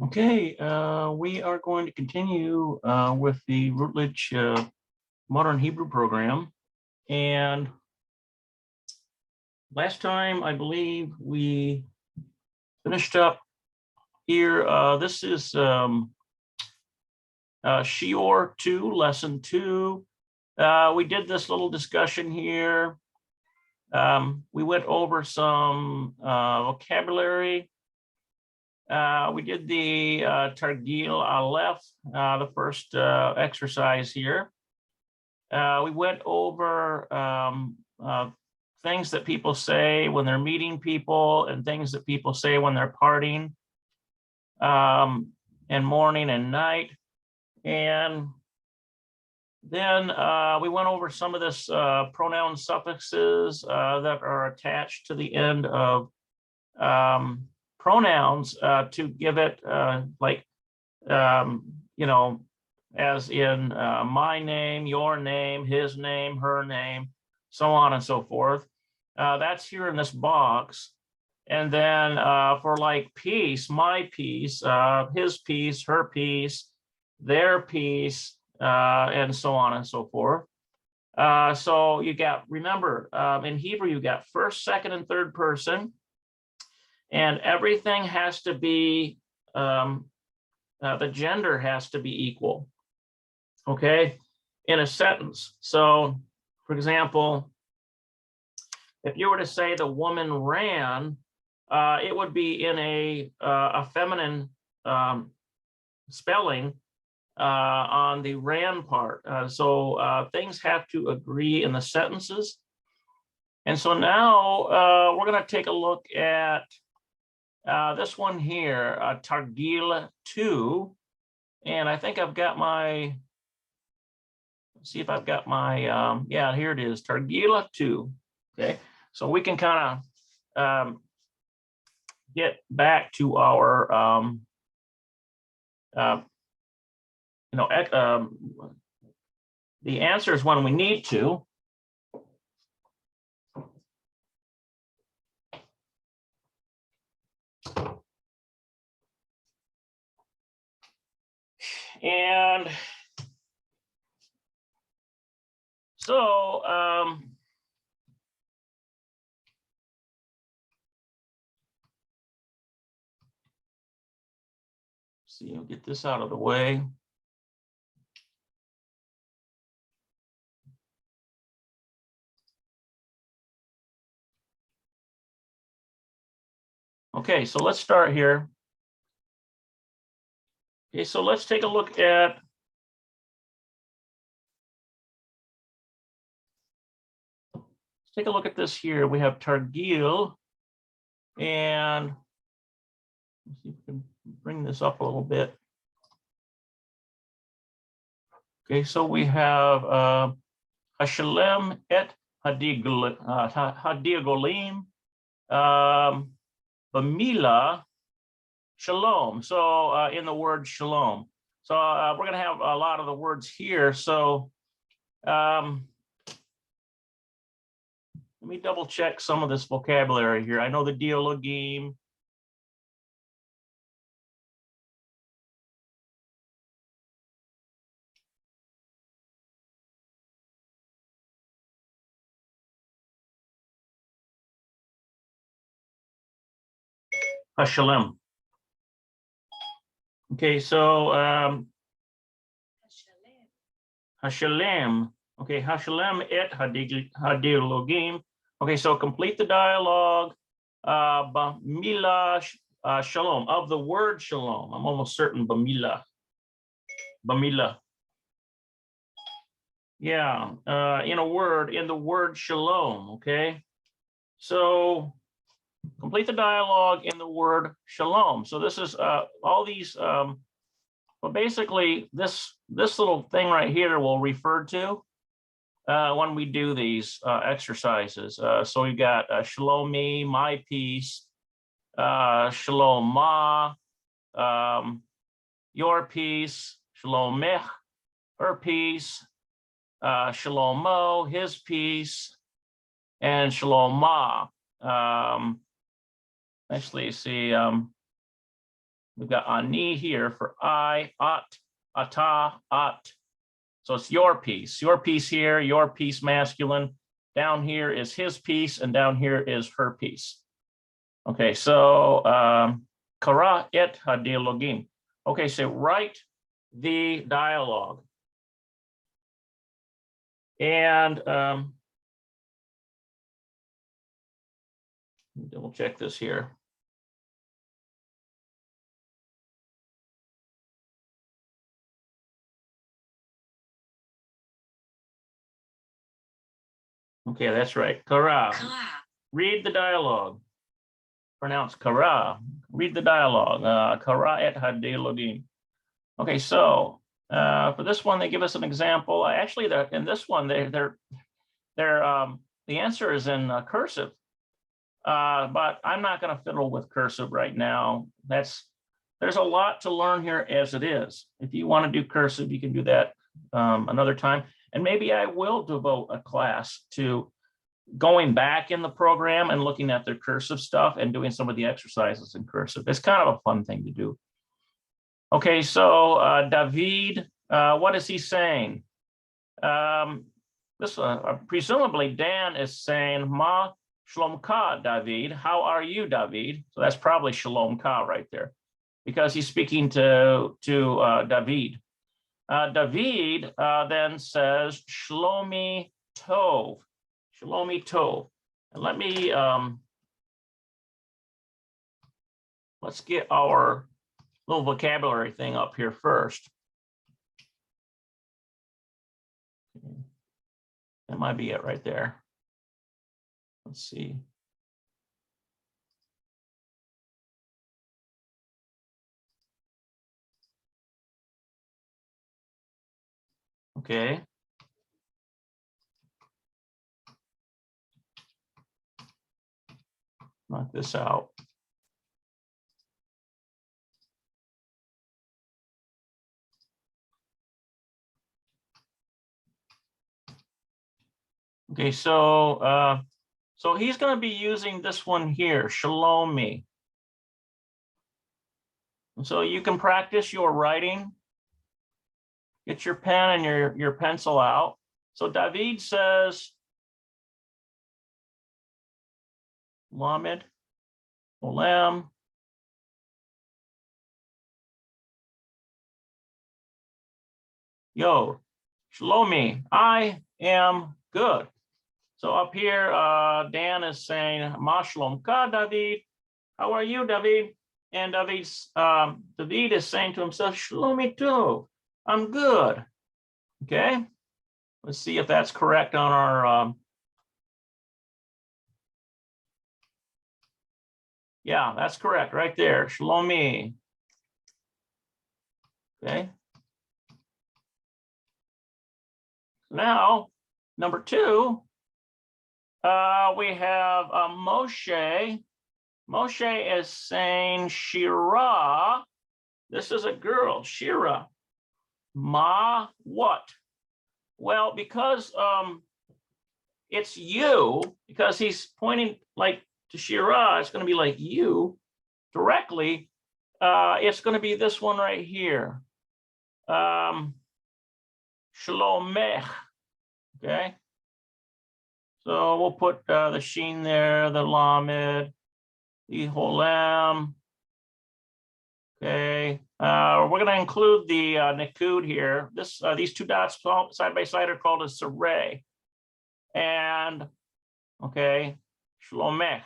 Okay, we are going to continue with the Routledge Modern Hebrew program. And last time, I believe we finished up here. This is Shior 2, Lesson 2. We did this little discussion here. We went over some vocabulary. We did the Targil Aleph, the first exercise here. We went over things that people say when they're meeting people and things that people say when they're partying, and morning and night. And then we went over some of this pronoun suffixes that are attached to the end of pronouns to give it as in my name, your name, his name, her name, so on and so forth. That's here in this box. And then for like piece, my piece, his piece, her piece, their piece, and so on and so forth. So you got, remember, in Hebrew, you got first, second, and third person. And everything has to be, the gender has to be equal, okay, in a sentence. So, for example, if you were to say the woman ran, it would be in a feminine spelling on the ran part. So things have to agree in the sentences. And so now we're going to take a look at this one here, Targil 2, and I think I've got my, let's see if I've got my, yeah, here it is, Targil 2, okay? So we can kind of get back to our, the answers when we need to. And so see, I'll get this out of the way. Okay, so let's start here. Okay, so let's take a look at this here. We have Targil, and let's see if we can bring this up a little bit. Okay, so we have Hashalem et Hadigolim Bamila Shalom. So in the word shalom. So we're going to have a lot of the words here. So let me double check some of this vocabulary here. I know the dialogim. Hashalem. Okay, so Hashalem. Okay, Hashalem et Hadiologim. Okay, so complete the dialogue. Bamila Shalom, of the word shalom. I'm almost certain Bamila. Bamila. Yeah, in a word, in the word shalom. Okay, so complete the dialogue in the word shalom. So this is all these, well, basically this little thing right here will refer to when we do these exercises. So we've got shalomi, my peace, shalom ma, your peace, shalomech, her peace, shalom mo, his peace, and shalom ma. Actually, see, We've got ani here for I, at, ata, at. So it's your piece here, your piece masculine. Down here is his piece, and down here is her piece. Okay, so kara et hadialogim. Okay, so write the dialogue. And double check this here. Okay, that's right. Kara. Read the dialogue. Pronounce kara. Read the dialogue. Kara et hadialogim. Okay, so for this one, they give us an example. Actually, in this one, the answer is in cursive. But I'm not going to fiddle with cursive right now. There's a lot to learn here as it is. If you want to do cursive, you can do that another time. And maybe I will devote a class to going back in the program and looking at the cursive stuff and doing some of the exercises in cursive. It's kind of a fun thing to do. Okay, so David, what is he saying? Presumably Dan is saying, Ma Shlomka, David. How are you, David? So that's probably Shlomka right there, because he's speaking to David. David then says, Shlomi Tov. Shlomi Tov. And let me, let's get our little vocabulary thing up here first. That might be it right there. Let's see. Okay. Knock this out. Okay, so so he's going to be using this one here, Shalomi. So you can practice your writing. Get your pen and your pencil out. So David says, Lamed, Olam, Yo, Shlomi, I am good. So up here, Dan is saying, Ma Shlomka, David. How are you, David? And David is saying to himself, Shlomi too. I'm good. Okay. Let's see if that's correct on our. Yeah, that's correct right there. Shlomi. Okay. Now, number two, we have Moshe. Moshe is saying Shira. This is a girl, Shira. Ma what? Well, because it's you, because he's pointing like to Shira, it's going to be like you directly. It's going to be this one right here. Shlomech. Okay. So we'll put the sheen there, the lamed, the holem. Okay. We're going to include the nikud here. These two dots side by side are called a saray. And okay, Shlomech.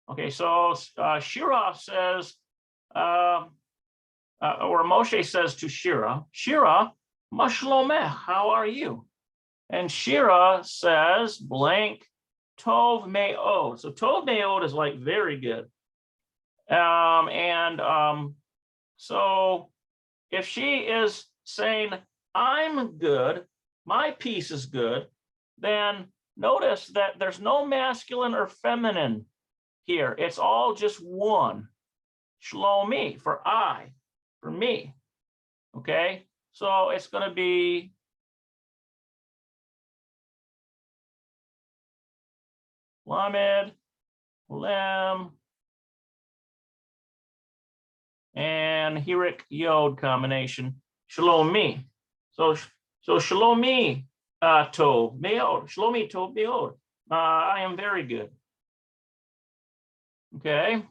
Okay, so Shira says, or Moshe says to Shira, Shira, ma shlomech, how are you? And Shira says, blank, tov me'od. So tov me'od is like very good. So if she is saying, I'm good, my piece is good, then notice that there's no masculine or feminine here. It's all just one. Shlomi for I, for me. Okay, so it's going to be Lamed, Lem, and Hirik Yod combination, Shlomi. So Shlomi Tov Meod. Shlomi Tov Meod. I am very good. Okay.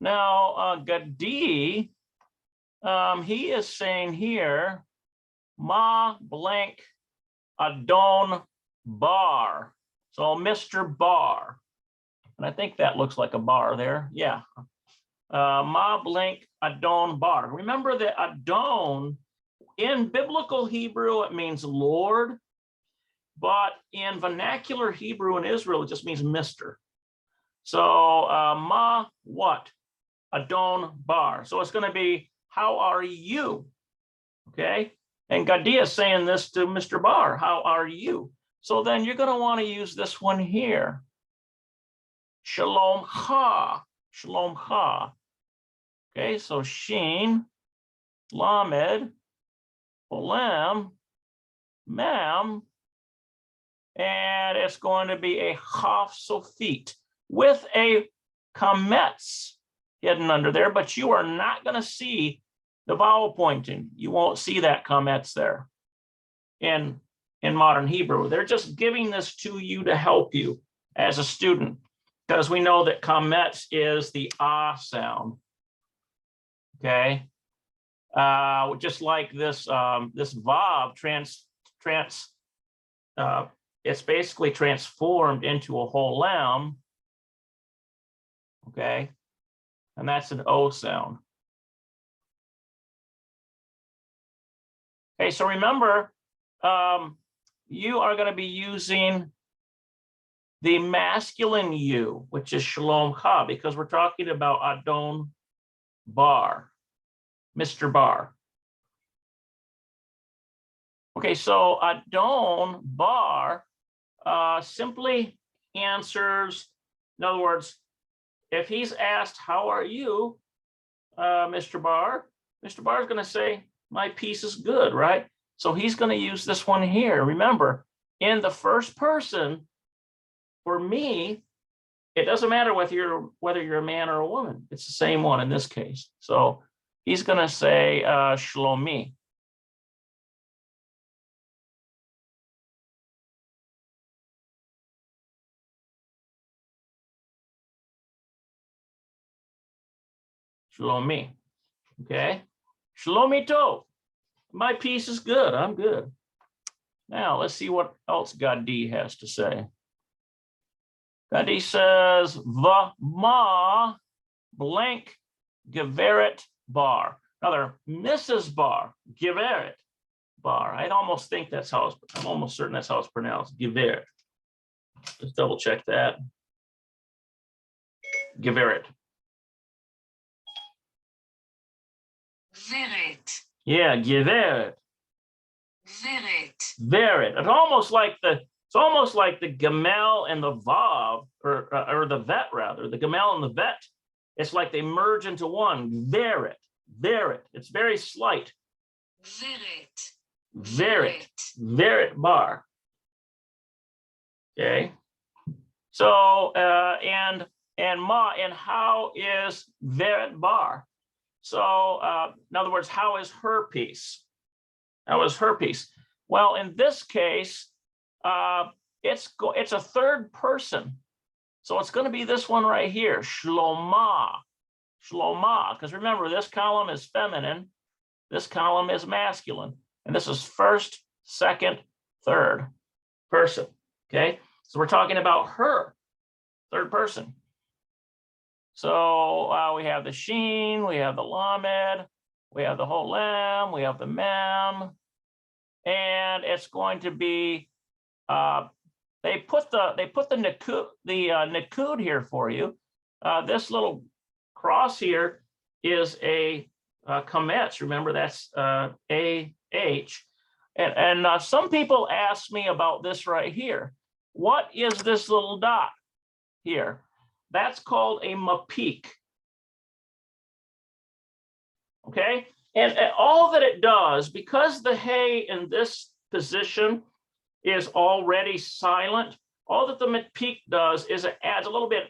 Now Gadi, he is saying here, Ma blank Adon Bar. So Mr. Bar. And I think that looks like a bar there. Yeah. Ma blank Adon Bar. Remember that Adon in biblical Hebrew, it means Lord, but in vernacular Hebrew in Israel, it just means Mr. So Ma what? Adon Bar. So it's going to be, how are you? Okay. And Gadi is saying this to Mr. Bar, how are you? So then you're going to want to use this one here. Shalom ha. Shalom ha. Okay, so Shin, Lamed, Olam, Mem, and it's going to be a Chaf Sofit with a Kametz hidden under there, but you are not going to see the vowel pointing. You won't see that Kametz there in modern Hebrew. They're just giving this to you to help you as a student, because we know that Kametz is the ah sound. Okay, just like this this vav it's basically transformed into a whole lamb. Okay, and that's an O sound. Okay, so remember, you are going to be using the masculine you, which is Shalom Ha, because we're talking about Adon Bar, Mr. Bar. Okay, so Adon Bar simply answers, in other words, if he's asked, how are you, Mr. Bar? Mr. Bar is going to say, my piece is good, right? So he's going to use this one here. Remember, in the first person, for me, it doesn't matter whether you're a man or a woman. It's the same one in this case. So he's going to say Shlomi. Shlomi. Okay. Shlomi Tov. My piece is good. I'm good. Now let's see what else Gadi has to say. Gadi says, V'ma blank Geveret Bar. Another Mrs. Bar, Geveret Bar. I almost think that's how I'm almost certain that's how it's pronounced. Geveret. Just double check that. Geveret. Veret. Yeah, Geveret. Veret. Veret. It's almost like the Gamel and the Vav, or the Vet rather, the Gamel and the Vet. It's like they merge into one. Veret. Veret. It's very slight. Veret. Veret. Veret Bar. Okay. So and Ma, and how is Veret Bar? So in other words, how is her piece? How is her piece? Well, in this case, it's a third person. So it's going to be this one right here, Shloma. Shloma, because remember, this column is feminine, this column is masculine, and this is first, second, third person. Okay, so we're talking about her, third person. So we have the Sheen, we have the Lamed, we have the whole Lam, we have the Mem, and it's going to be they put the Nikud here for you. This little cross here is a Kametz. Remember, that's AH. And some people ask me about this right here. What is this little dot here? That's called a mapik. Okay, and all that it does, because the hey in this position is already silent, all that the mapik does is it adds a little bit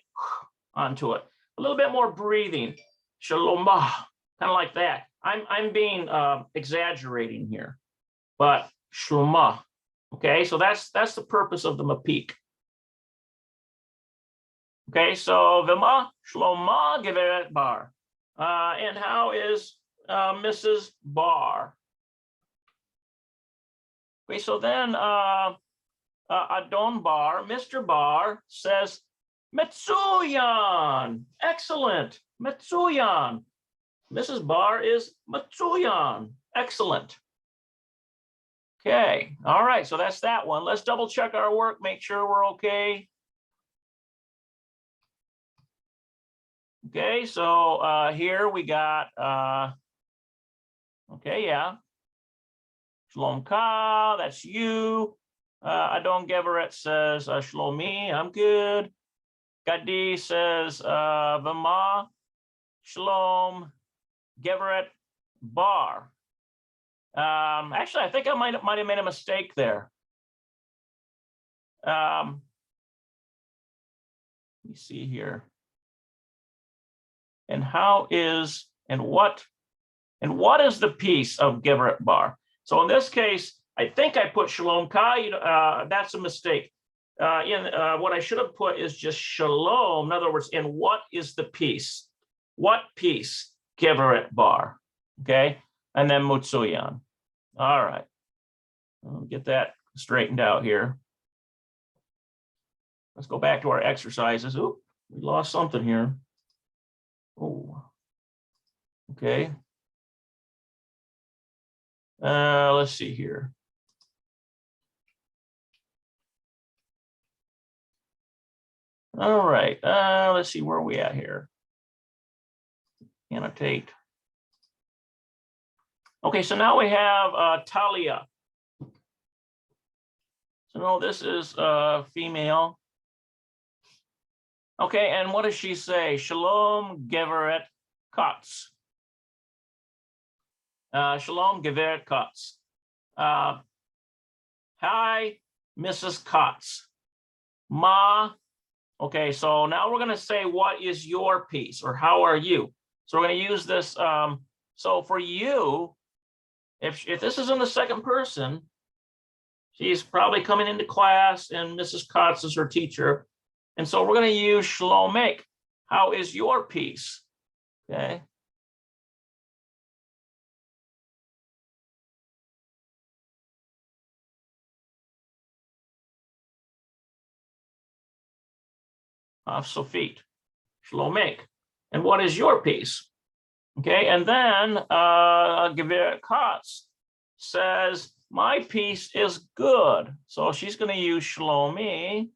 onto it, a little bit more breathing. Shalomah. kind of like that. I'm being exaggerating here, but shloma. Okay, so that's the purpose of the mapik. Okay, so v'ma shloma geveret bar. And how is Mrs. Bar? Okay, so then Adon Bar, Mr. Bar says, Metsuyan, excellent, Metsuyan. Mrs. Bar is Metsuyan, excellent. Okay, all right, so that's that one. Let's double check our work, make sure we're okay. Okay, so here we got, okay, yeah. Shlom Ka, that's you. Adon Geveret says, Shlomi, I'm good. Gadi says, Vama, Shalom, Geveret, Bar. Actually, I think I might have made a mistake there. Let me see here. And how is, and what is the piece of Geveret Bar? So in this case, I think I put Shalom Ka, that's a mistake. What I should have put is just Shalom. In other words, in what is the piece? What piece? Geveret Bar, okay? And then Mutsuyan. All right, I'll get that straightened out here. Let's go back to our exercises. Oop, we lost something here. Oh, okay. Let's see here. All right, let's see where are we at here. Annotate. Okay, so now we have Talia. So no, this is female. Okay, and what does she say? Shalom Geveret Katz. Shalom Geveret Katz. Hi, Mrs. Katz. Ma. Okay, so now we're going to say, what is your piece, or how are you? So we're going to use this. So for you, if this is in the second person, she's probably coming into class and Mrs. Katz is her teacher. And so we're going to use Shlomek. How is your piece? Okay. Sofit, Shlomek. And what is your piece? Okay, and then Geveret Katz says, my piece is good. So she's going to use Shlomi.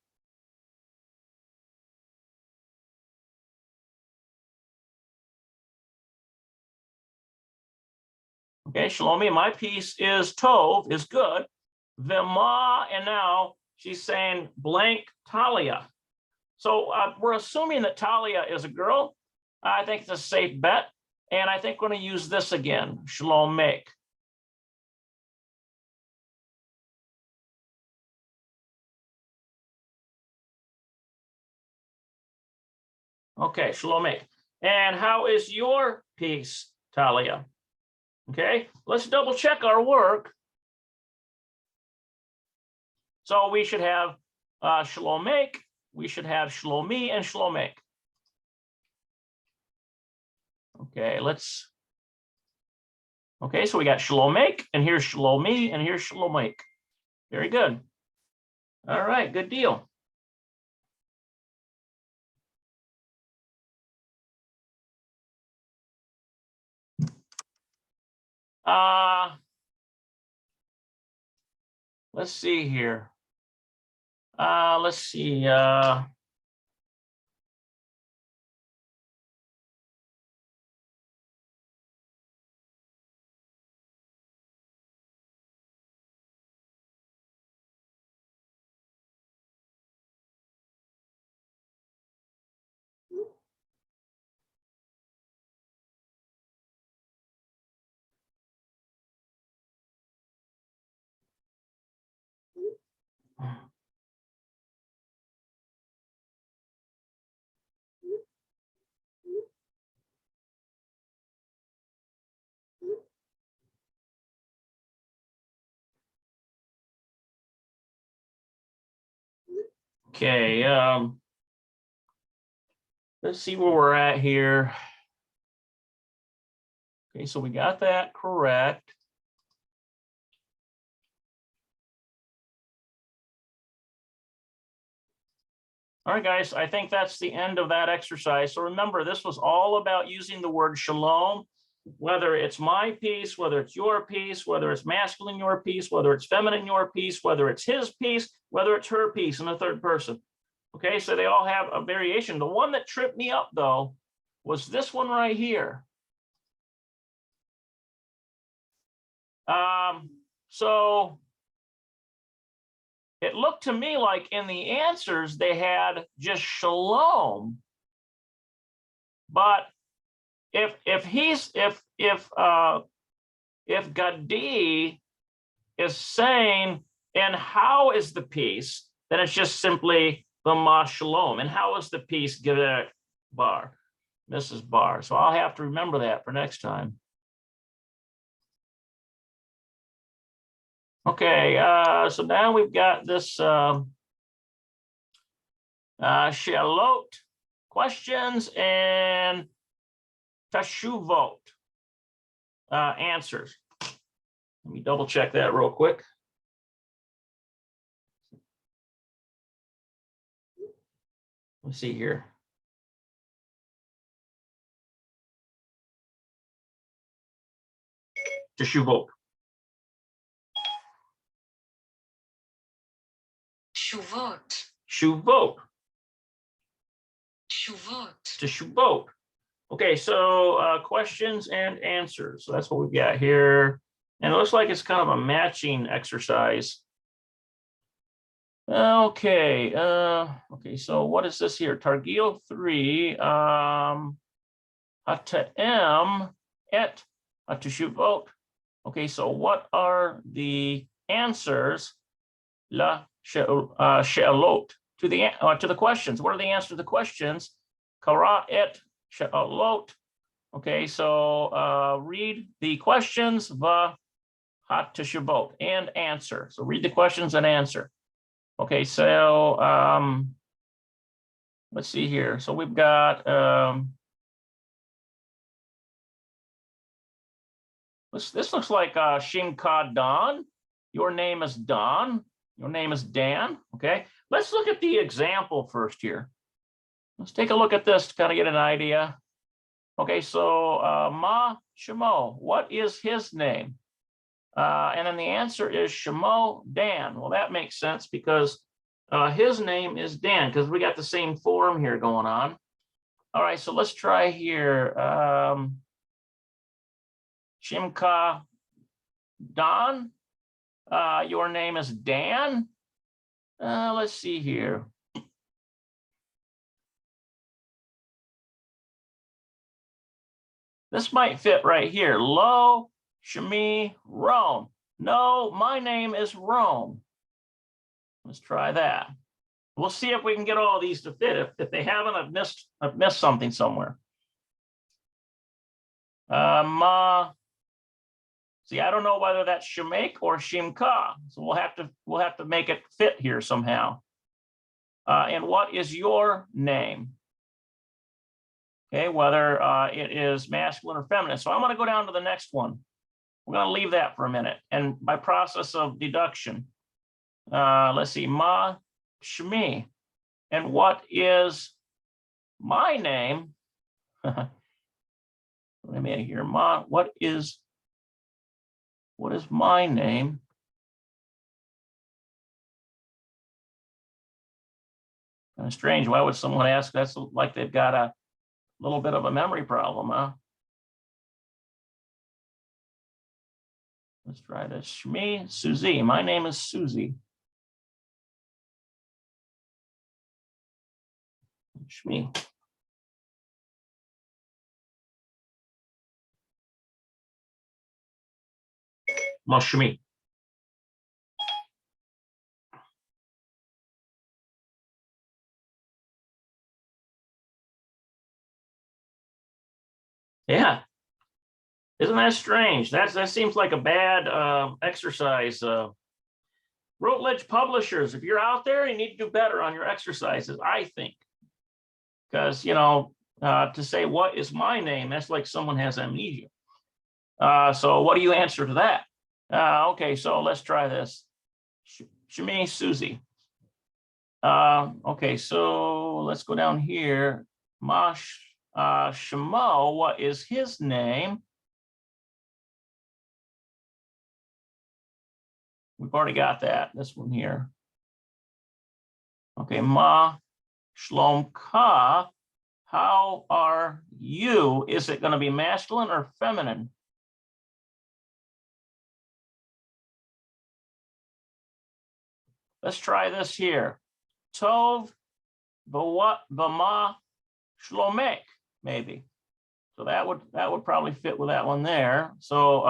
Okay, Shlomi, my piece is Tov, is good. Vema, and now she's saying blank Talia. So we're assuming that Talia is a girl. I think it's a safe bet. And I think we're going to use this again, Shlomek. Okay, Shlomek. And how is your piece, Talia? Okay, let's double check our work. So we should have Shlomek, we should have Shlomi and Shlomek. Okay, okay, so we got Shlomek, and here's Shlomi, and here's Shlomek. Very good. All right, good deal. Let's see here. Let's see. Okay, let's see where we're at here. Okay, so we got that correct. All right, guys, I think that's the end of that exercise. So remember, this was all about using the word shalom, whether it's my piece, whether it's your piece, whether it's masculine your piece, whether it's feminine your piece, whether it's his piece, whether it's her piece in the third person. Okay, so they all have a variation. The one that tripped me up, though, was this one right here. So it looked to me like in the answers they had just shalom, but if Gadi is saying, and how is the piece, then it's just simply the ma shalom. And how is the piece Geveret bar, Mrs. Bar? So I'll have to remember that for next time. Okay, so now we've got this shalot, questions, and tashuvot, answers. Let me double check that real quick. Let's see here. Tashuvot. Shuvot. Shuvot. Shuvot. Tashuvot. Okay, so questions and answers. So that's what we've got here. And it looks like it's kind of a matching exercise. Okay, okay, so what is this here? Targil 3, Ata'em et Atashuvot. Okay, so what are the answers? La she'alot to the questions. What are the answers to the questions? Kara et she'alot. Okay, so read the questions, va hatashuvot, and answer. So read the questions and answer. Okay, so let's see here. So we've got this looks like Shimka Don. Your name is Don. Your name is Dan. Okay, let's look at the example first here. Let's take a look at this to kind of get an idea. Okay, so Ma Shemo, what is his name? And then the answer is Shemo Dan. Well, that makes sense because his name is Dan, because we got the same form here going on. All right, so let's try here. Shimka Don, your name is Dan. Let's see here. This might fit right here. Lo Shemi Rome. No, my name is Rome. Let's try that. We'll see if we can get all these to fit. If they haven't, I've missed something somewhere. See, I don't know whether that's Shemek or Shimka, so we'll have to make it fit here somehow. And what is your name? Okay, whether it is masculine or feminine. So I'm going to go down to the next one. We're going to leave that for a minute. And by process of deduction, let's see, Ma Shmi. And what is my name? Let me hear, Ma, what is my name? Kind of strange. Why would someone ask? That's like they've got a little bit of a memory problem, huh? Let's try this. Shmi, Susie. My name is Susie. Shmi. Shmi. Yeah. Isn't that strange? That seems like a bad exercise Routledge publishers, if you're out there, you need to do better on your exercises, I think. Because, you know, to say, what is my name? That's like someone has amnesia. So what do you answer to that? Okay, so let's try this. Shmi Susie. Okay, so let's go down here. Shamo, what is his name? We've already got that, this one here. Okay, Ma Shlomka, how are you? Is it going to be masculine or feminine? Let's try this here. Tov Bama Shlomek, maybe. So that would probably fit with that one there. So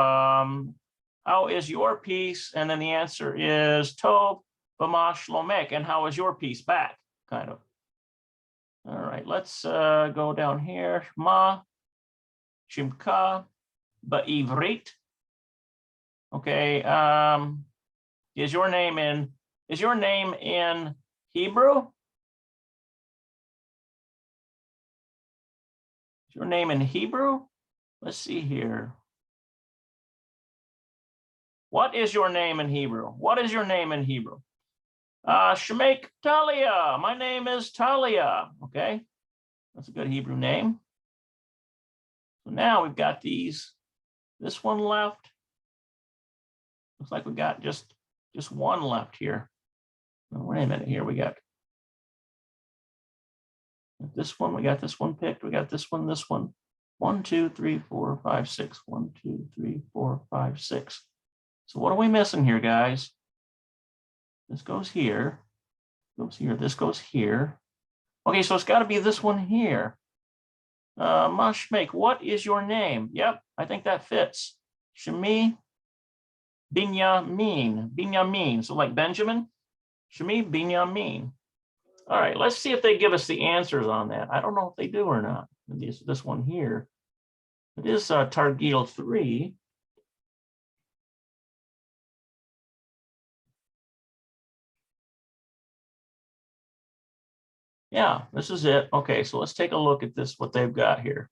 how is your piece? And then the answer is Tov Bama Shlomek. And how is your piece back? Kind of. All right, let's go down here. Ma Shimka Ba'ivrit. Okay. Is your name in Hebrew? Is your name in Hebrew? Let's see here. What is your name in Hebrew? What is your name in Hebrew? Shemek Talia. My name is Talia. Okay, that's a good Hebrew name. So now we've got this one left. Looks like we got just one left here. Oh, wait a minute here. We got this one. We got this one picked. We got this one. 1, 2, 3, 4, 5, 6. 1, 2, 3, 4, 5, 6. So what are we missing here, guys? This goes here. Goes here. This goes here. Okay, so it's got to be this one here. Mashmek, what is your name? Yep, I think that fits. Shemi Binyamin. So like Benjamin. Shemi Binyamin. All right, let's see if they give us the answers on that. I don't know if they do or not. This one here. It is Targil 3. Yeah, this is it. Okay, so let's take a look at this, what they've got here.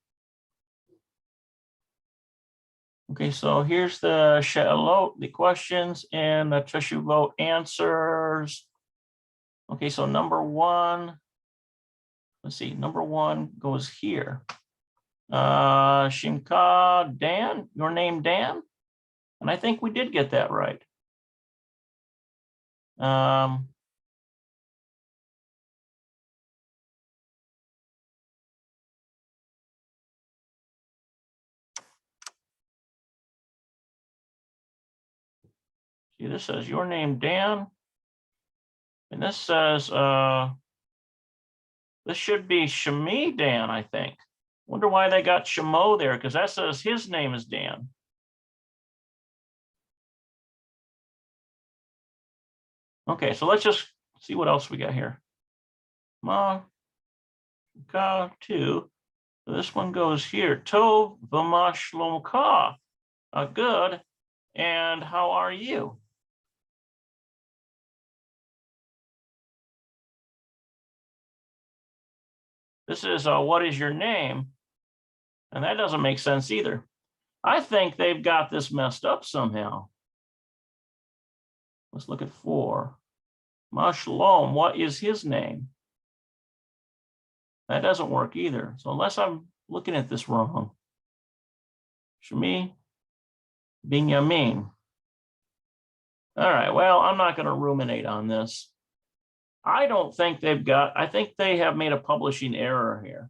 Okay, so here's the She'alot, the questions, and the Teshuvot answers. Okay, so number 1, let's see, number 1 goes here. Shimka Dan, your name Dan? And I think we did get that right. See, this says your name Dan. And this says, this should be Shemi Dan, I think. Wonder why they got Shemo there, because that says his name is Dan. Okay, so let's just see what else we got here. Ma, ka, 2. So this one goes here. Tov v'ma shlomka. Good. And how are you? This is what is your name? And that doesn't make sense either. I think they've got this messed up somehow. Let's look at 4. Ma shalom, what is his name? That doesn't work either. So unless I'm looking at this wrong. Shemi Binyamin. All right, well, I'm not going to ruminate on this. I don't think they've got, I think they have made a publishing error here.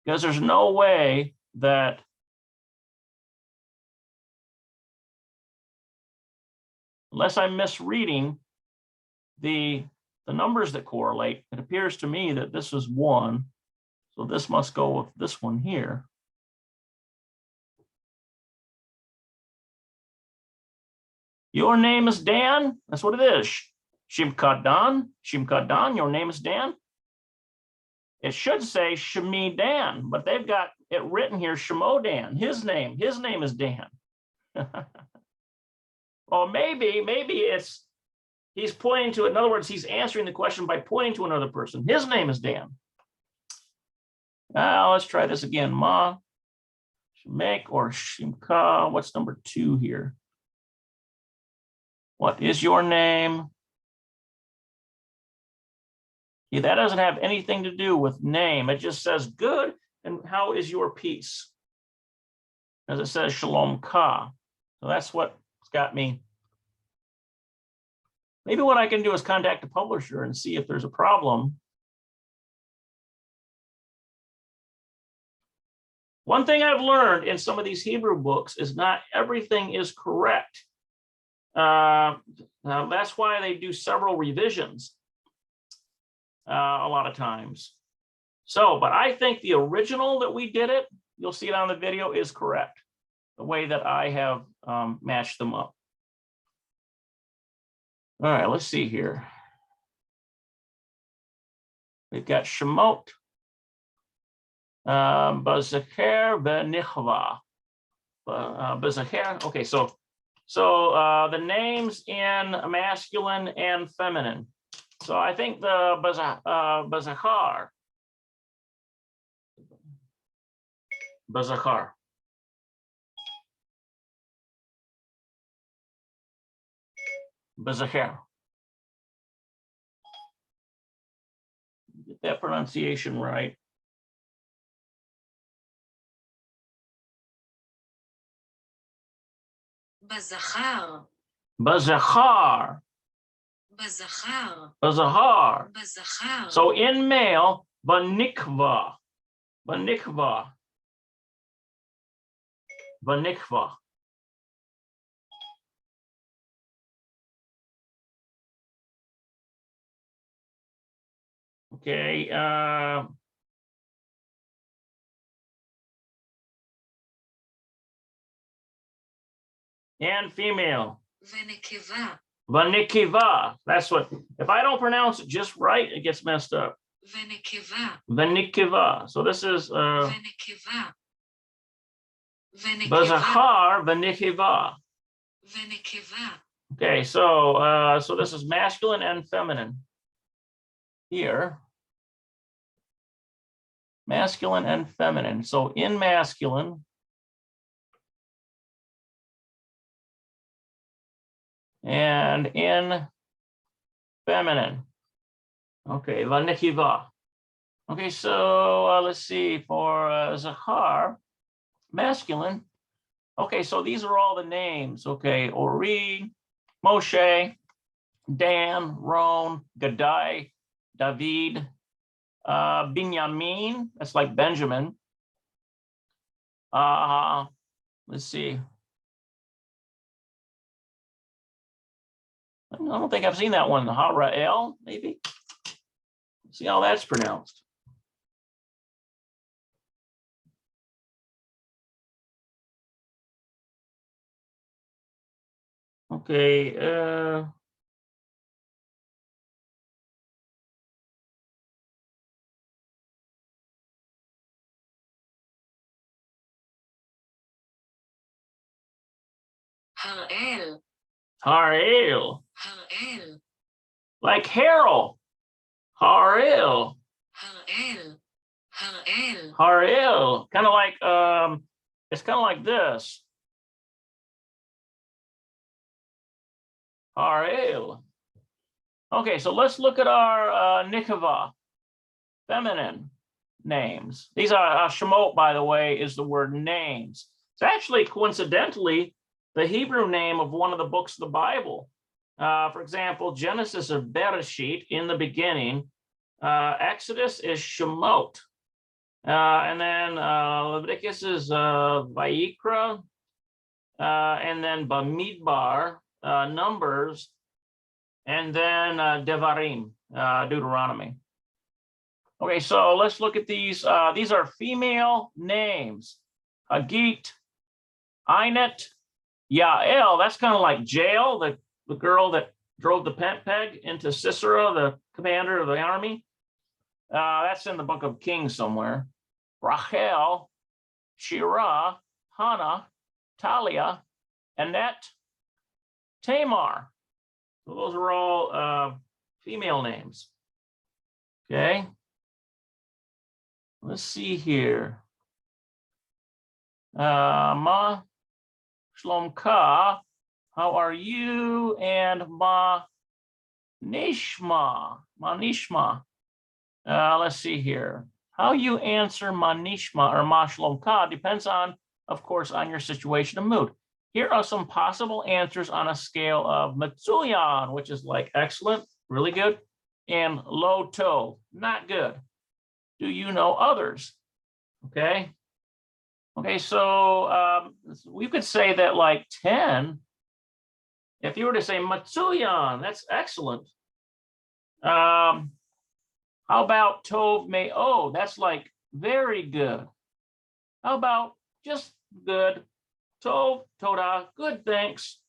Because there's no way that unless I'm misreading the numbers that correlate, it appears to me that this is 1. So this must go with this one here. Your name is Dan? That's what it is. Shimka Dan, your name is Dan? It should say Shemi Dan, but they've got it written here, Shemo Dan. His name is Dan. Well, maybe he's pointing to, in other words, he's answering the question by pointing to another person. His name is Dan. Let's try this again. Ma, Shemek, or Shimka. What's number 2 here? What is your name? Yeah, that doesn't have anything to do with name. It just says good, and how is your peace? As it says Shalom Ka. So that's what's got me. Maybe what I can do is contact the publisher and see if there's a problem. One thing I've learned in some of these Hebrew books is not everything is correct. That's why they do several revisions a lot of times. So, but I think the original that we did it, you'll see it on the video, is correct. The way that I have matched them up. All right, let's see here. We've got Shemot, Bazacher, Benichva. Bazacher. Okay, so the names in masculine and feminine. So I think the Bazachar. Bazacher. Bazacher. Get that pronunciation right. Bazachar. Bazachar. Bazachar. Bazachar. Bazachar. So in male, Banikva. Banikva. Banikva. Okay. And female. Venekeva. Vanikiva. That's what, if I don't pronounce it just right, it gets messed up. Venekeva. Vanikiva. So this is Venekeva. Venekeva. Bazachar Vanikiva. Venekeva. Okay, so so this is masculine and feminine. Here. Masculine and feminine. So in masculine, and in feminine. Okay, Vanikiva. Okay, so let's see, for Zachar, masculine. Okay, so these are all the names. Okay, Ori, Moshe, Dan, Ron, Gadai, David, Binyamin, that's like Benjamin. Let's see. I don't think I've seen that one. Harael, maybe. See how that's pronounced. Okay. Harael. Harael. Harael. Like Harold. Harael. Harael. Harael. Harael. Kind of like it's kind of like this. Harael. Okay, so let's look at our Nikava, feminine names. These are Shemot, by the way, is the word names. It's actually coincidentally the Hebrew name of one of the books of the Bible. For example, Genesis is Bereshit, in the beginning. Exodus is Shemot. And then Leviticus is Vayikra. And then Bamidbar, Numbers. And then Devarim, Deuteronomy. Okay, so let's look at these. These are female names. Hagit, Einet, Yael. That's kind of like Jael, the girl that drove the peg into Sisera, the commander of the army. That's in the book of Kings somewhere. Rachel, Shirah, Hannah, Talia, Annette, Tamar. So those are all female names. Okay. Let's see here. Ma Shlomka, how are you? And Ma Nishma. Let's see here. How you answer Manishma or Ma Shlomka depends on, of course, on your situation and mood. Here are some possible answers on a scale of Matsuyan, which is like excellent, really good, and low tov, not good. Do you know others? Okay. Okay, so we could say that like 10. If you were to say Matsuyan, that's excellent. How about Tov Me'o? That's like very good. How about just good? Tov, Toda, good, thanks.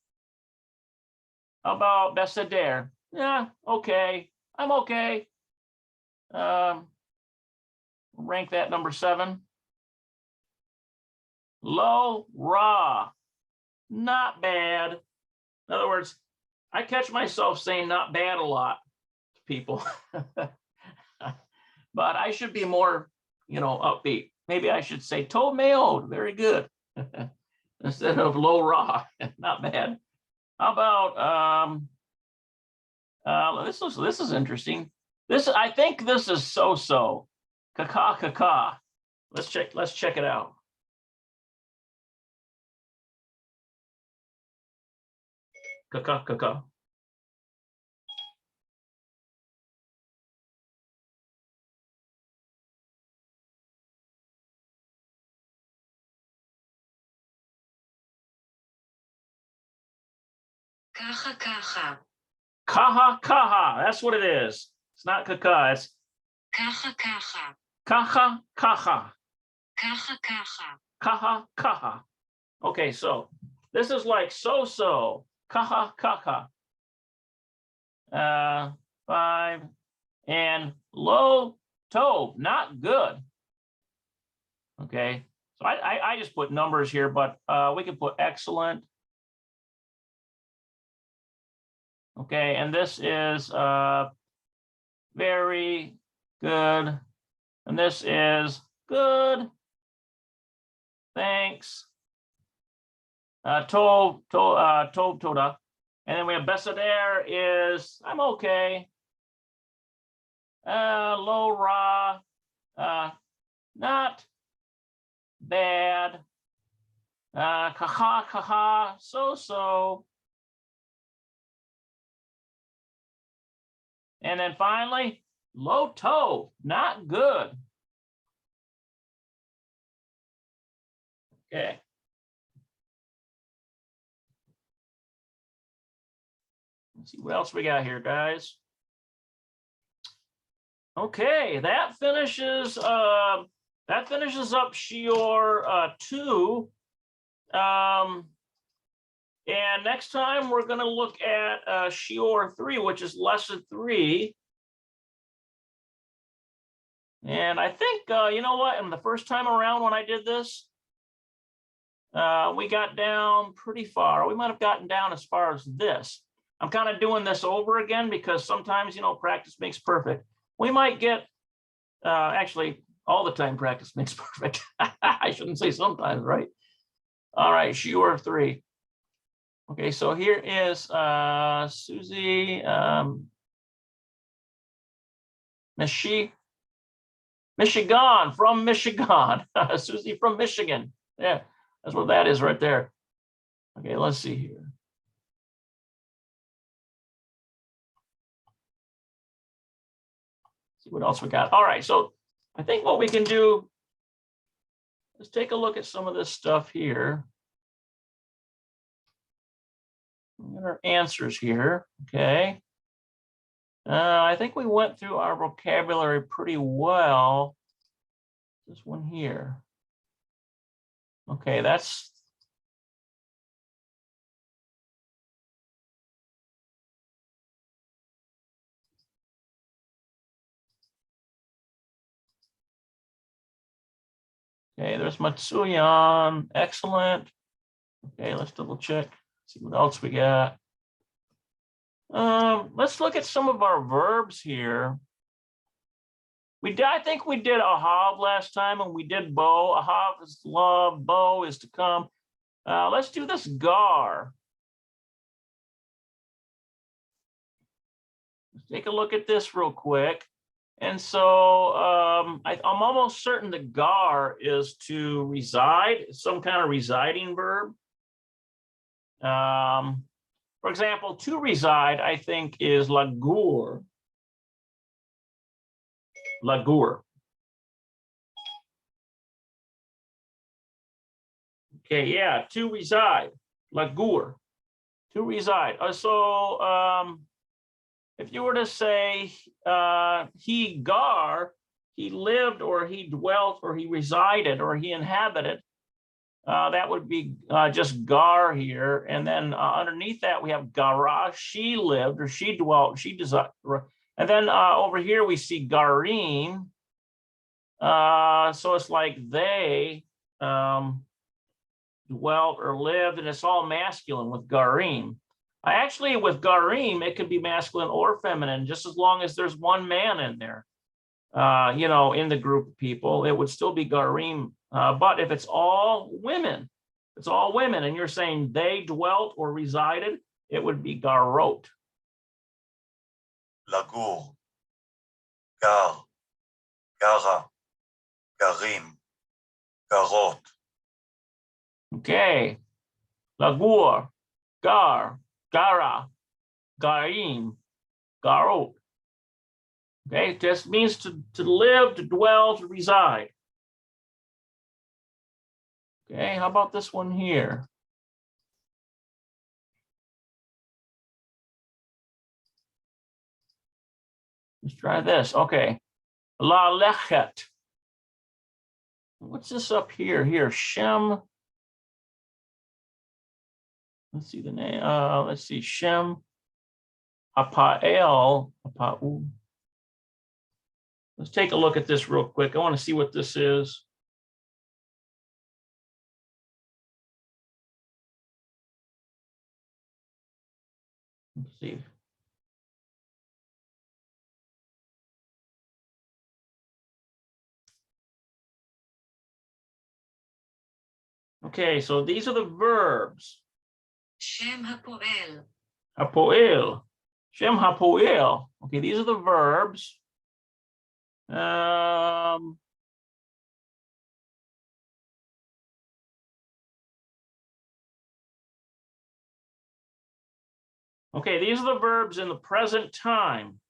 How about Besader? Yeah, okay, I'm okay. Rank that number 7. Low, Ra, not bad. In other words, I catch myself saying not bad a lot to people. But I should be more, upbeat. Maybe I should say Tov Mayo, very good. Instead of low Ra, not bad. How about this is interesting. I think this is so. Kaka. Let's check it out. Kaka. Kaha. Kaha. That's what it is. It's not kaka. It's Kaha. kaha. Kaha. Kaha. Okay, so this is like so. Kaha. 5 and low tov, not good. Okay, so I just put numbers here, but we can put excellent. Okay, and this is very good, and this is good. Thanks. Tov Toda. And then we have Besader is I'm okay. Low Ra, not bad. Kaha, so. And then finally, low tov, not good. Okay. Let's see what else we got here, guys. Okay, that finishes up Shior 2. And next time we're going to look at Shior 3, which is lesson 3. And I think you know what? And the first time around when I did this, we got down pretty far. We might have gotten down as far as this. I'm kind of doing this over again because sometimes, practice makes perfect. We might get, actually, all the time practice makes perfect. I shouldn't say sometimes, right? All right, Shior 3. Okay, so here is Susie, Michigan, from Michigan. Susie from Michigan. Yeah, that's what that is right there. Okay, let's see here. See what else we got. All right, so I think what we can do is take a look at some of this stuff here. Our answers here, okay. I think we went through our vocabulary pretty well. This one here. Okay, that's okay, there's Matsuyan, excellent. Okay, let's double check, see what else we got. Let's look at some of our verbs here. I think we did ahav last time, and we did bo. Ahav is love, bo is to come. Let's do this gar. Let's take a look at this real quick. And so I'm almost certain the gar is to reside, some kind of residing verb. For example, to reside, I think, is lagur. Lagur. Okay, yeah, to reside, lagur, to reside. If you were to say he gar, he lived or he dwelt or he resided or he inhabited, that would be just gar here. And then underneath that, we have gara, she lived or she dwelt, she desired. And then over here, we see garim. So it's like they dwelt or lived, and it's all masculine with garim. Actually, with garim, it could be masculine or feminine, just as long as there's one man in there, in the group of people, it would still be garim. But if it's all women, and you're saying they dwelt or resided, it would be garot. Lagur, gar, gara, garim, garot. Okay, lagur, gar, gara, garim, garot. Okay, it just means to live, to dwell, to reside. Okay, how about this one here? Let's try this. Okay, la lechet. What's this up here? Here, Shem. Let's see the name. Let's see, Shem Hapael. Let's take a look at this real quick. I want to see what this is. Let's see. Okay, so these are the verbs. Shem hapoel. Hapoel. Shem hapoel. Okay, these are the verbs. Okay, these are the verbs in the present time.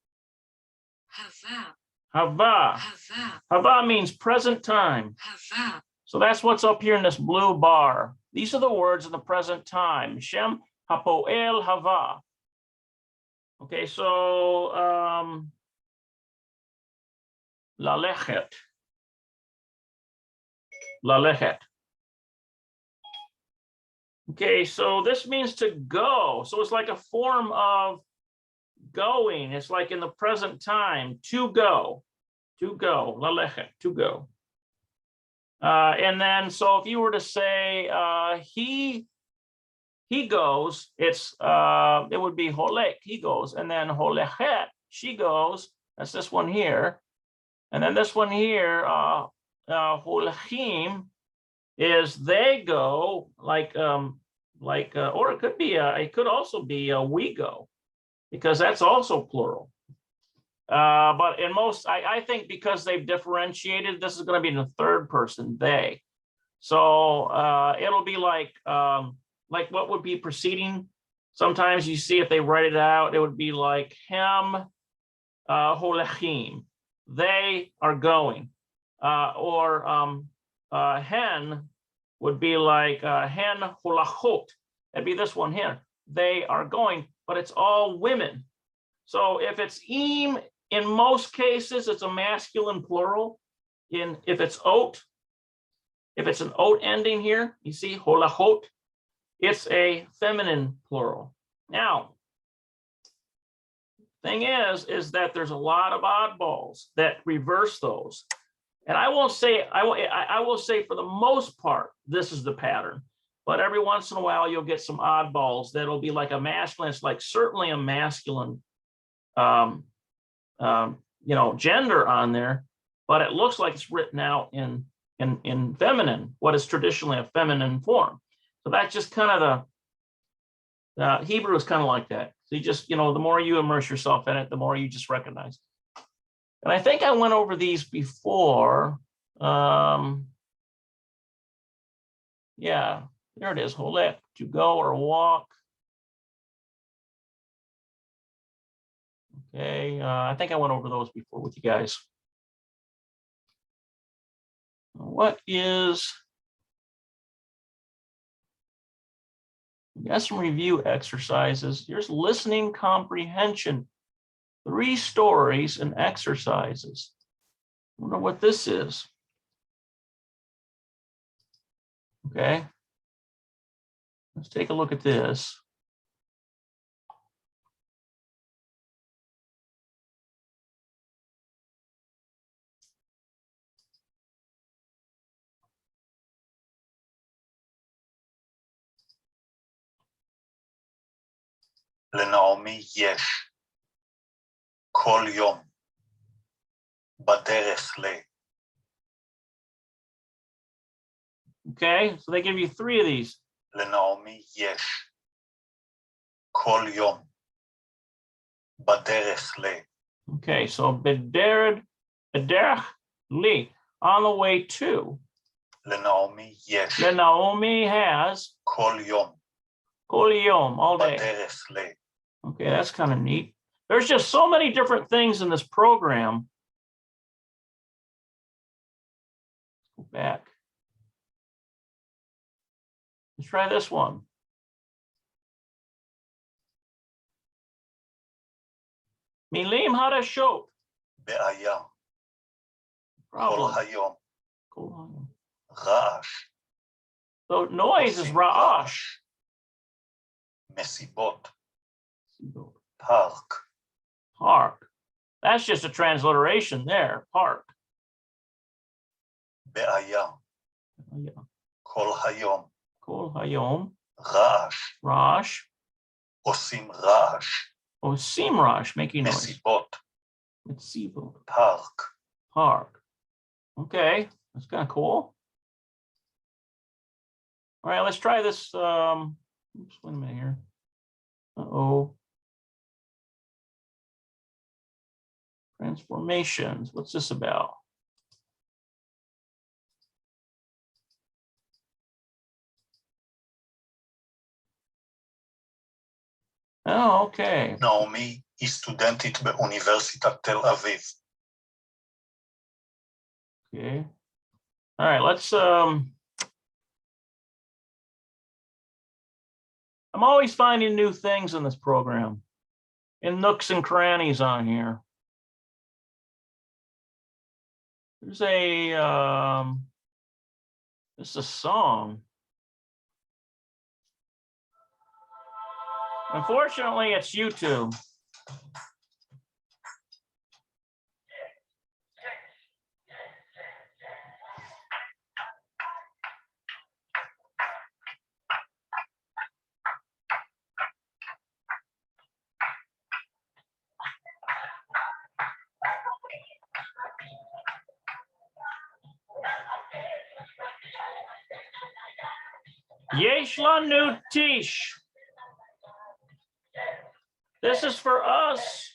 Hava. Hava. Hava. Hava means present time. Hava. So that's what's up here in this blue bar. These are the words in the present time. Shem hapoel hava. Okay, so lalechet. Lalechet. Okay, so this means to go. So it's like a form of going. It's like in the present time, to go, lalechet, to go. And then, so if you were to say he goes, it would be holek, he goes, and then holechet, she goes. That's this one here, and then this one here, holechim, is they go, or it could be it could also be we go, because that's also plural. But in most, I think because they've differentiated, this is going to be in the third person, they. So it'll be like what would be preceding. Sometimes you see if they write it out, it would be like hem holechim, they are going, or hen would be like hen holachot. It'd be this one here. They are going, but it's all women. So if it's im, in most cases, it's a masculine plural. If it's ot, if it's an ot ending here, you see holachot, it's a feminine plural. Now, thing is that there's a lot of oddballs that reverse those. And I will say for the most part, this is the pattern. but every once in a while you'll get some oddballs that'll be like a masculine. It's like certainly a masculine, gender on there, but it looks like it's written out in feminine, what is traditionally a feminine form. So that's just kind of the Hebrew is kind of like that. So you just, the more you immerse yourself in it, the more you just recognize. And I think I went over these before. Yeah, there it is. Holet, to go or walk. Okay, I think I went over those before with you guys. What is, we got some review exercises. Here's listening comprehension, 3 stories and exercises. I wonder what this is. Okay, let's take a look at this. לנעמי יש כל יום בדרך ל. Okay, so they give you 3 of these. לנעמי יש כל יום בדרך ל. Okay, so bederech li, on the way to. לנעמי יש Then Naomi has כל יום kol yom, all day. בדרך ל. Okay, that's kind of neat. There's just so many different things in this program. Go back. Let's try this one. Milim hadashot. בעיה כל Problem. היום Kol hayom. רעש So noise is עושים ra'ash. מסיבות פארק Park. That's just a transliteration there. Park. בעיה כל היום Kol hayom. רעש Rash. עושים רעש Oh, simrash, making noise. מסיבות It's sibo. פארק. Park. Okay, that's kind of cool. All right, let's try this. Oops, wait a minute here. Uh-oh. Transformations. What's this about? Oh, okay. נעמי היא סטודנטית באוניברסיטת תל אביב. Okay. All right, let's I'm always finding new things in this program, in nooks and crannies on here. There's this is a song. Unfortunately, it's YouTube. Yesh lanu tish. This is for us.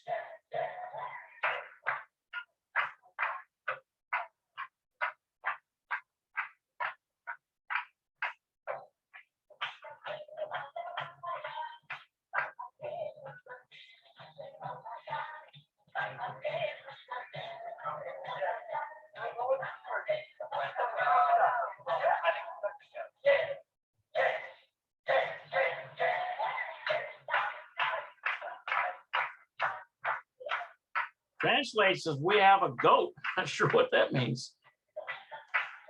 Translates as we have a goat. Not sure what that means.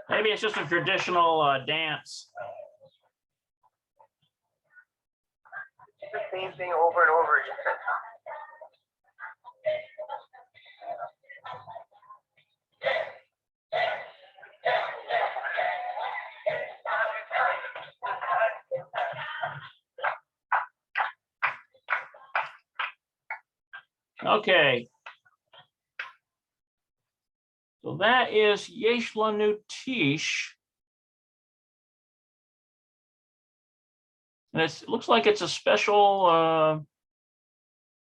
Maybe it's just a traditional dance. The same thing over and over again. Okay. So that is Yesh Lanu Tish. And it looks like it's a special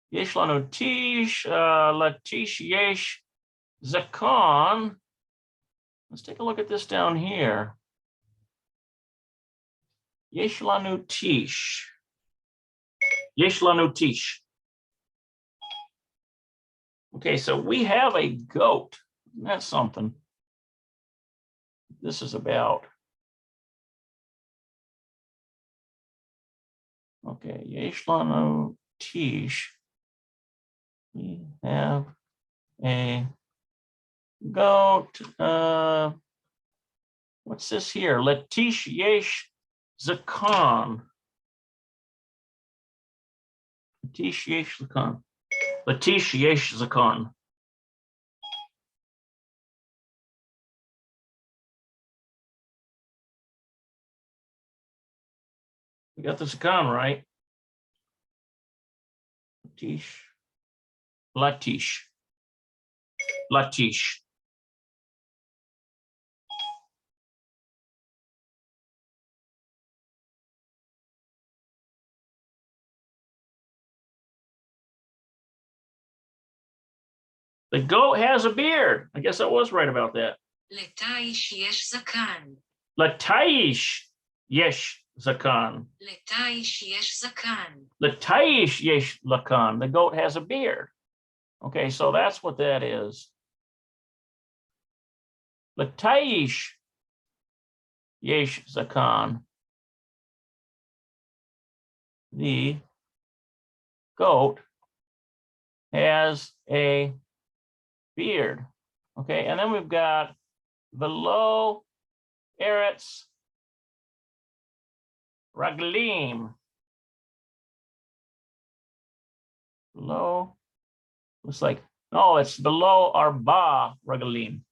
Yesh Lanu Tish, Latish Yesh Zakon. Let's take a look at this down here. Yesh Lanu Tish. Yesh Lanu Tish. Okay, so we have a goat. That's something. This is about. Okay, Yesh Lanu Tish. We have a goat. What's this here? Latish Yesh Zakon. Latish Yesh Zakon. Latish Yesh Zakon. We got the Zakon right. Latish. Latish. Latish. The goat has a beard. I guess I was right about that. לטייש יש זקן. Lataish yesh zakan. לטייש יש זקן. Lataish yesh lakan. The goat has a beard. Okay, so that's what that is. Lataish yesh zakan. The goat has a beard. Okay, and then we've got Velo Eretz Raglim. Below, looks like, no, it's below Arba Ragalim.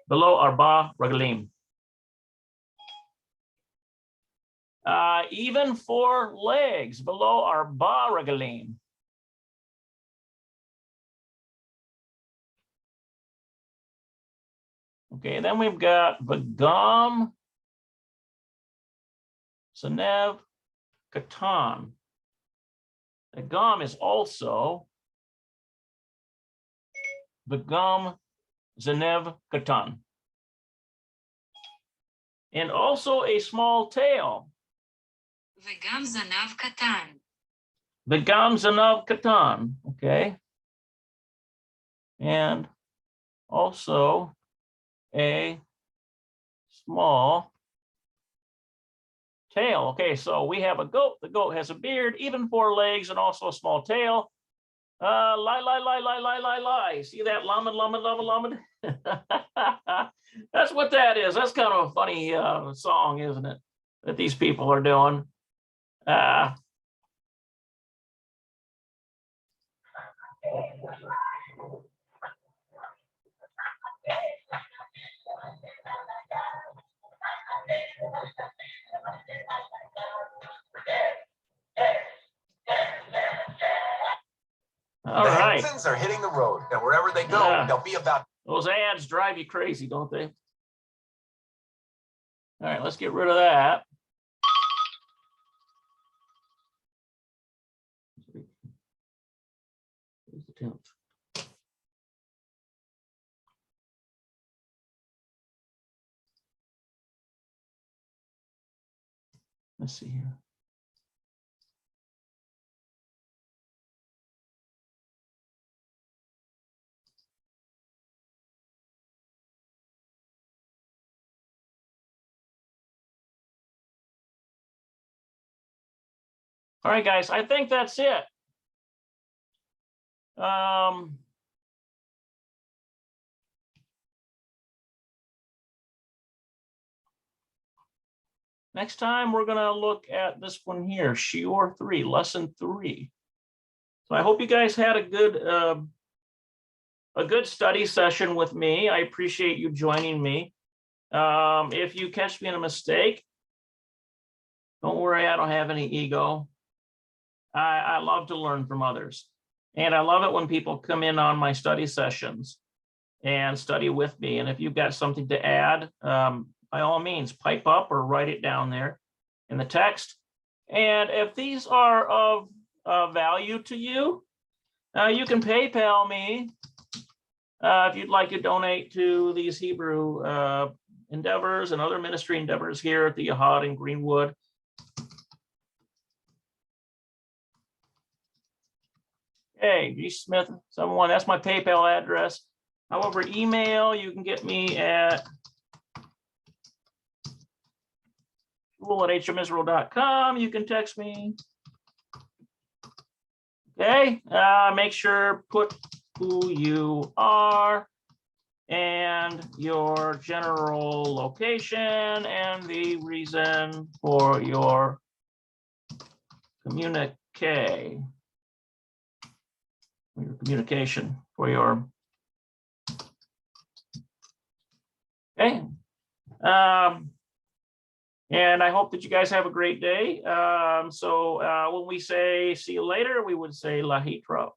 Below Arba Ragalim. Even 4 legs below Arba Ragalim. Okay, then we've got Vagam Sanev Katan. The gum is also Vagam Zanev Katan. And also a small tail. וגם זנב קטן. Vagam Zanev Katan. Okay. And also a small tail. Okay, so we have a goat. The goat has a beard, even 4 legs, and also a small tail. Lie. See that? Lamed, lamed, lamed, lamed. That's what that is. That's kind of a funny song, isn't it? That these people are doing. All The right. Hansons are hitting the road, and wherever they go, Yeah. they'll be about. Those ads drive you crazy, don't they? All right, let's get rid of that. Where's the 10th? Let's see here. All right, guys, I think that's it. Next time, we're going to look at this one here, Shiur 3, lesson 3. So I hope you guys had a good study session with me. I appreciate you joining me. If you catch me in a mistake, don't worry, I don't have any ego. I love to learn from others. And I love it when people come in on my study sessions and study with me. And if you've got something to add, by all means, pipe up or write it down there in the text. And if these are of value to you, you can PayPal me if you'd like to donate to these Hebrew endeavors and other ministry endeavors here at the Yahad in Greenwood. Okay, G Smith 71, that's my PayPal address. However, email, you can get me at shul@hmisrael.com. You can text me. Okay, make sure put who you are and your general location and the reason for your communication for your okay. And I hope that you guys have a great day. So when we say see you later, we would say lahitra.